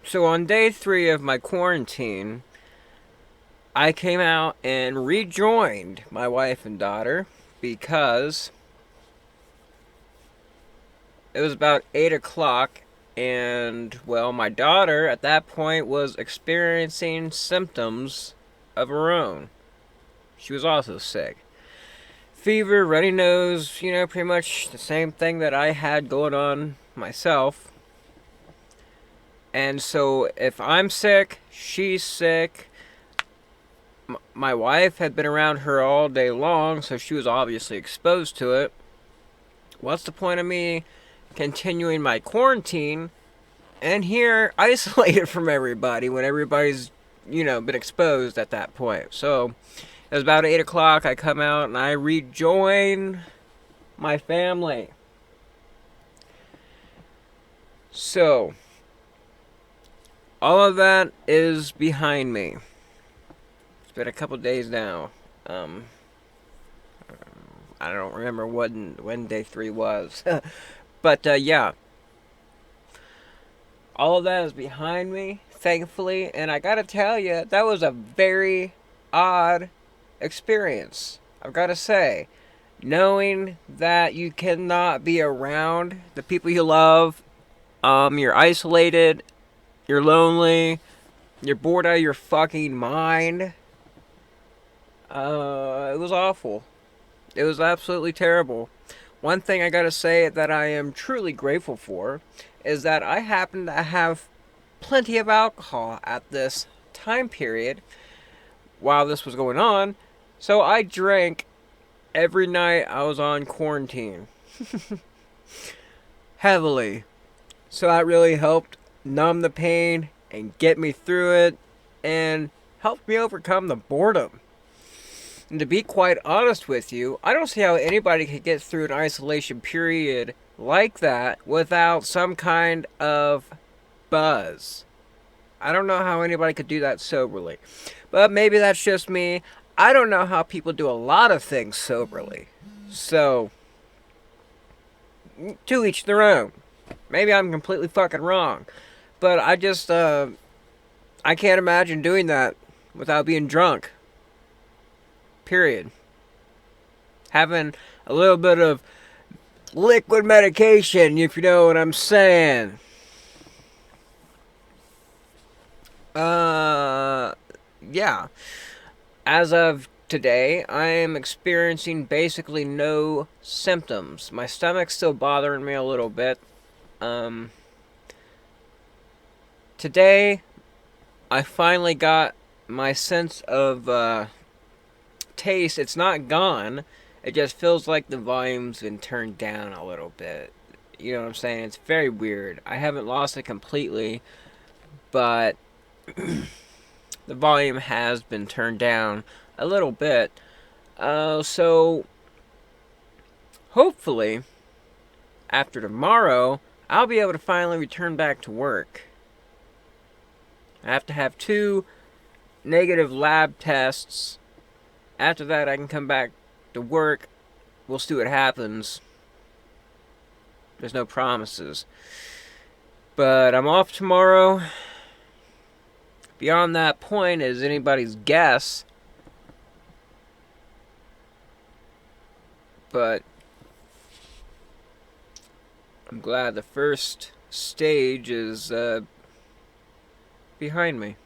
So on day 3 of my quarantine, I came out and rejoined my wife and daughter because it was about 8 o'clock, and, well, my daughter at that point was experiencing symptoms of her own. She was also sick. Fever, runny nose, pretty much the same thing that I had going on myself. And so if I'm sick, she's sick. My wife had been around her all day long, so she was obviously exposed to it. What's the point of me continuing my quarantine and here isolated from everybody when everybody's, been exposed at that point? So it was about 8 o'clock. I come out and I rejoin my family. So all of that is behind me. It's been a couple days now. Um, I don't remember when day 3 was. But yeah, all of that is behind me, thankfully. And I gotta tell you, that was a very odd experience. I've gotta say, knowing that you cannot be around the people you love, you're isolated, you're lonely, you're bored out of your fucking mind. It was awful. It was absolutely terrible. One thing I gotta say that I am truly grateful for is that I happen to have plenty of alcohol at this time period while this was going on. So I drank every night I was on quarantine. Heavily. So that really helped numb the pain and get me through it and helped me overcome the boredom. And to be quite honest with you, I don't see how anybody could get through an isolation period like that without some kind of buzz. I don't know how anybody could do that soberly. But maybe that's just me. I don't know how people do a lot of things soberly. So, to each their own. Maybe I'm completely fucking wrong. But I can't imagine doing that without being drunk. Period. Having a little bit of liquid medication, if you know what I'm saying. Uh, yeah. As of today, I am experiencing basically no symptoms. My stomach's still bothering me a little bit. Um, Today, I finally got my sense of taste. It's not gone. It just feels like the volume's been turned down a little bit. You know what I'm saying? It's very weird. I haven't lost it completely, but the volume has been turned down a little bit. So hopefully after tomorrow, I'll be able to finally return back to work. I have to have 2 negative lab tests. After that, I can come back to work. We'll see what happens. There's no promises. But I'm off tomorrow. Beyond that point is anybody's guess. But I'm glad the first stage is behind me.